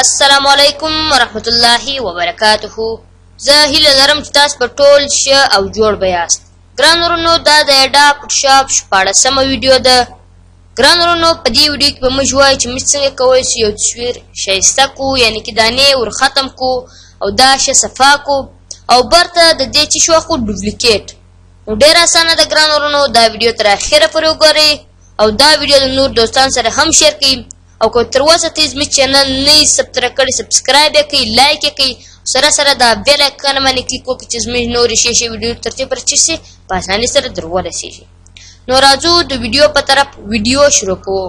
السلام علیکم ورحمت الله وبرکاته. زه هیله لرم چې تاسو په ټول ښه او جوړ به یاست. ګران ورونو، دا د اډا فوټوشاپ 14مه ویډیو ده. ګران ورونو، په دې ویډیو کې به موږ وایو چې موږ څنګه کولی شو یو تصویر ښایسته کړو، یعنې کې دانې ور ختم کړو او دا ښه صفا کړو او برته د دې چې شو خو ډوپلیکیټ. نو ډېر اسانه ده ګران ورونو، دا ویډیو تر اخره پورې وګورئ او دا ویډیو د نور دوستانو سره هم شیر کړئ. او که تر اوسه ته زموږ چینل نه یې سبسکرایب کړی، سبسکرایب یې کړئ، لایک یې کړئ، سره سره دا بیل آیکن باندې کلیک وکړئ چې زموږ نورې ښې ویډیو ترتیب پر چشي په اسانۍ سره در ورسېږي. نو راځو د ویډیو په طرف ویډیو شروع کوو.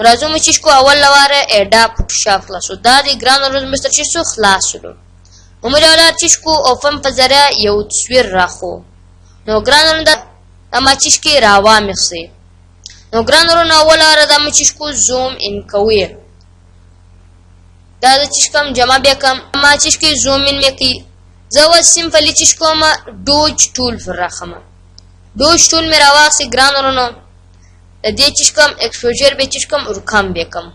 راځو موږ چې کو اول لواره اډا فوټوشاپ خلاصو. دا د ګران ورونو مستر چې سو خلاص شو. ومرا چشکو اوفم په ذریعه یو تصویر راخو. نو ګران ورونو دا اما چشکی راوا مخسي. نو ګران ورونو اول لاره دا موږ چشکو زوم ان کوي. دا د چشکم جمع بیا کم اما چشکی زوم ان مکی. زه و سیمپلی چشکو ما دوج ټول فراخمه. دوج ټول می راواخسي ګران ورونو. د دې چشکم ایکسپوژر به چشکم ورکم بیکم.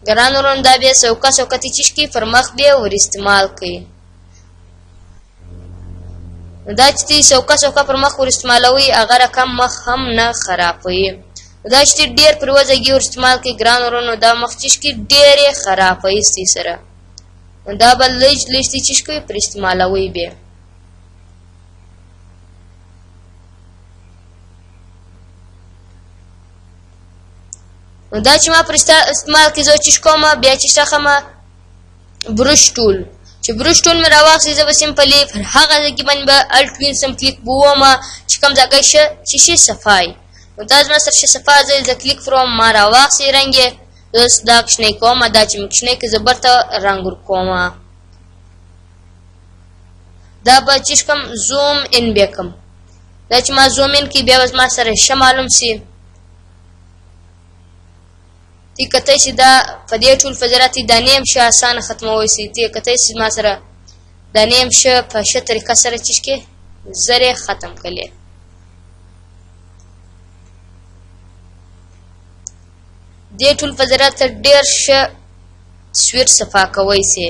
ګران ورونو دا بیا سوکا تی چشکی پر مخ بیا ور استعمال کړئ. دا چې سوکا پر مخ ور استعمالوي هغه رقم مخ هم نه خرابوي. دا چې ډیر پر وځي ور استعمال کړئ ګران ورونو دا مخ چشکی ډیره خرابوي سي سره. دا بل لږ تی چشکی پر استعمالوي بیا. دا چې ما پر استعمال کې زه چې کومه بیا چې شخمه بروش ټول چې بروش ټول مې راواخلې زه به سمپلی پر هغه ځای باندې به الټ وین سم کلیک بومه چې کوم ځای چې صفای. نو دا زما سره صفا ځای زه کلیک فروم ما راواخلې رنګ اوس دا کښنی کومه دا چې کښنی کې زبر ته رنګ ور کومه. دا به چې کوم زوم ان بیکم. دا چې ما زوم ان کې بیا ما سره ښه معلوم سي. تی کته چې دا په دې ټول فزراتي دانې هم ښه اسانه ختموي سي. تی کته چې ما سره دانې هم ښه په ښه طریقه سره چشکې زره ختم کړي. دې ټول فزرات ډېر ښه تصویر صفا کوي سي.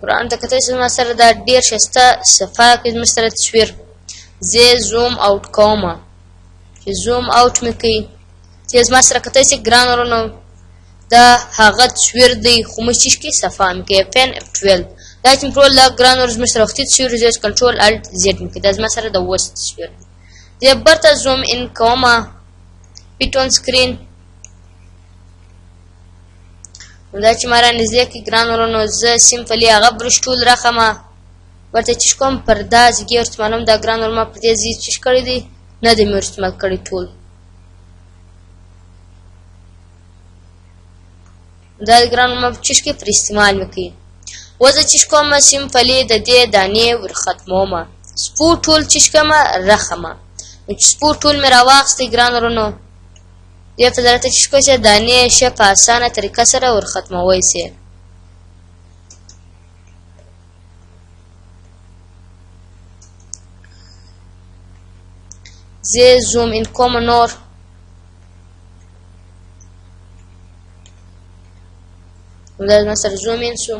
ګران ته کته چې ما سره دا ډیر ښایسته صفا کې زما سره تصویر زه زوم اوټ کومه چې زوم اوټ مې کوي چې زما سره کته چې ګران ورونو دا هغه تصویر دی خو مې چې صفا مې کوي پن F12 دا چې پرو لا ګران ورز مې سره وختي تصویر زه کنټرول الټ زد مې کوي دا زما سره د وست تصویر دی برته زوم ان کومه پیټون سکرین. دا چې مارا نږدې کې ګران ورونو زه سیمپلی هغه بروش ټول راخمه ورته چې کوم پردا زګي ورته معلوم دا ګران ورما په دې ځای چې کړی دی نه د مې استعمال کړی ټول. دا ګران ورما چې کې پر استعمال وکړي وځه چې کوم سیمپلی د دې دانې ور ختمومه سپو ټول چې کوم راخمه سپو ټول مې راواخستې ګران ورونو. یا فزرات چې کوم چې دانې شه په اسانه طریقه سره ور ختموي سي. زه زوم ان کوم نور دا مثلا زوم ان شو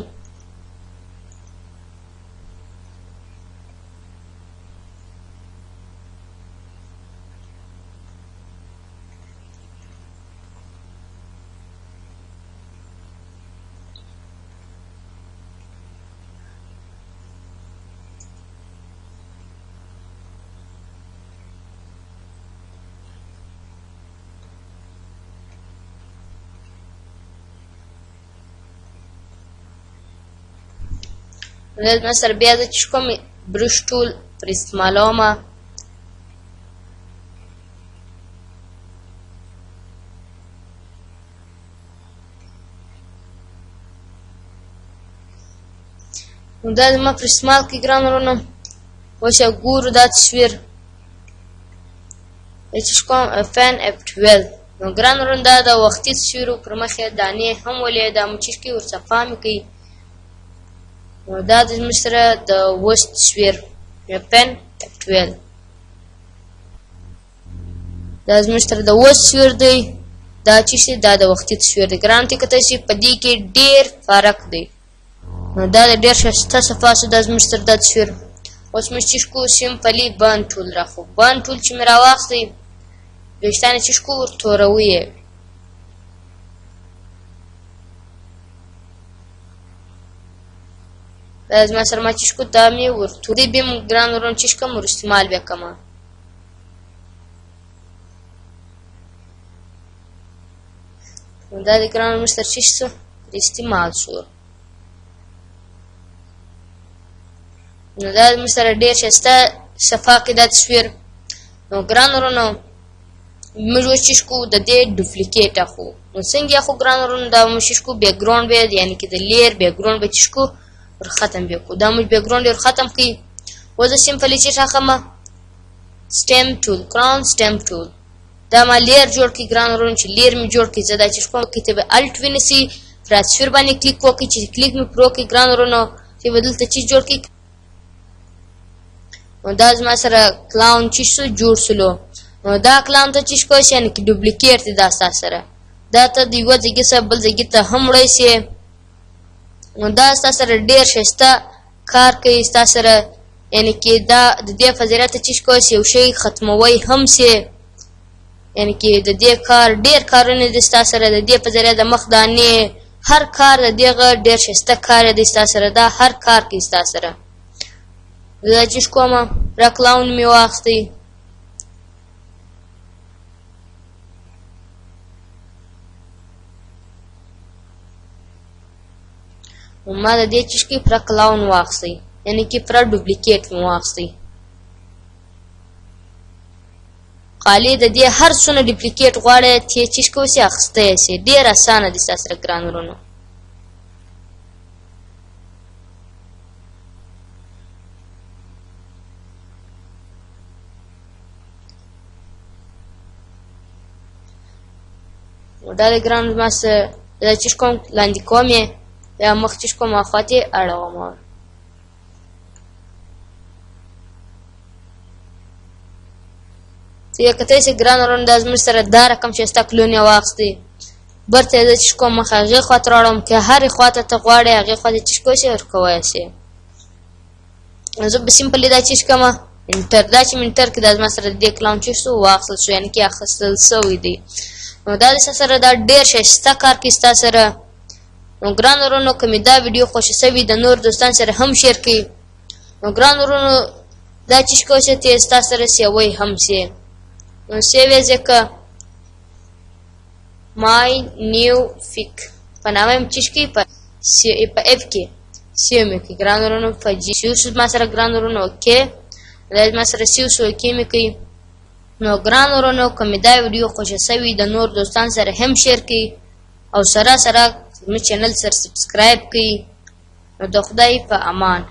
زما سره بیا زه چې کوم برش ټول پر استعمالوم. نو دا زما پر استعمال کې ګران ورونو اوس یو ګورو دا تصویر چې کوم فین F12. نو ګران ورونو دا د وختي تصویر پر مخ یې دانې هم ولې دا مچش کې ورڅخه مې کوي. نو دا د زموږ سره د اوس تصویر فین F12 دا زموږ سره د اوس تصویر دی. دا چې دا د وختي تصویر دی ګران ته کته چې په دې کې ډېر فرق دی. نو دا د ډېر ښایسته صفا سو دا زموږ سره دا تصویر. اوس موږ چې کو سیمپلی بان ټول راخو بان ټول چې مې راواخلئ ویښتان یې چې کو ورتوروي یې. دا زما سره ما چې کو دا مې ورتوري بیا م ګران ورونو چې کوم ور استعمال بیا کومه. نو دا د ګران موږ سره چې څه استعمال شو. نو دا موږ سره ډېر ښایسته صفا کې دا تصویر. نو ګران ورونو موږ اوس چې کو د دې ډوپلیکیټ اخلو. نو څنګه اخلو ګران ورونو دا موږ چې کو بیکګراوند به یعنې کې د لیر بیکګراوند به چې کو ور ختم به کو دا موږ بیکګراوند ور ختم کړي. اوس زه سیمپلی چې راخمه سټیم ټول کراون سټیم ټول دا ما لیر جوړ کړي ګران ورونو چې لیر مې جوړ کړي. زه دا چې کوم کې ته به الټ ونیسئ پر تصویر باندې کلیک وکړئ چې کلیک مې پر وکړئ ګران ورونو چې به دلته چې جوړ کړي. نو دا زما سره کلاون چې شو جوړ سلو. نو دا کلاون ته چې کوی یعنې کې ډوپلیکیټ دی دا ستا سره دا ته د یوه ځایګي څخه بل ځایګي ته هم وړی سې. نو دا ستا سره ډېر ښایسته کار کوي ستا سره یعنې کې دا د دې فضیلت ته چې کوی یو شی ختموی هم سې یعنې کې د دې کار ډېر کارونه دي ستا سره د دې په ذریعه د مخ دانې هر کار د دغه ډېر ښایسته کار دی ستا سره دا هر کار کوي ستا سره. زه چې کومه را کلاون مې واخیستی. ما د دې چې کې پر کلاون واخیستی یعنې کې پر ډوپلیکیټ مې واخیستی. خالي د دې هر څونه ډوپلیکیټ غواړئ ته چې کوی سي اخیستی یې سي ډېر اسانه دي ستا سره ګران ورونو. دا د ګران زما سره دا چې کوم لاندې کوم یې یا مخ چې کوم اخواتې اړوم. چې کته سي ګران ورونو دا زموږ سره دا رقم ښایسته کلونې واخیستې برته زه چې کوم مخ هغې خواته راوړم که هرې خواته ته غواړې هغې خواته چې کوی سي ورکوی سي. زه به سیمپلي دا چې کومه انټر دا چې مې انټر کړي دا زما سره د دې کلاون چې شو واخیستل شو یعنې کې اخیستل سوی دی. نو دا د سره دا ډېر ښایسته کار کوي ستا سره. نو ګران ورونو که مې دا ویډیو خوښه سوي د نور دوستان سره هم شیر کړئ. نو ګران ورونو دا چې کوی سي ته ستا سره سیوی هم سي. نو سیو یې ځکه مای نیو فیک په نامه مې چې کوي په اف کې سیو مې کوي ګران ورونو په جي سیو شو ما سره ګران ورونو اوکې دا ما سره سیو شو اوکې مې کوي. نو ګران ورونو که مې دا ویډیو خوښه سوي د نور دوستان سره هم شیر کړئ او سره سره زموږ چینل سره سبسکرایب کړئ. نو د خدای په امان.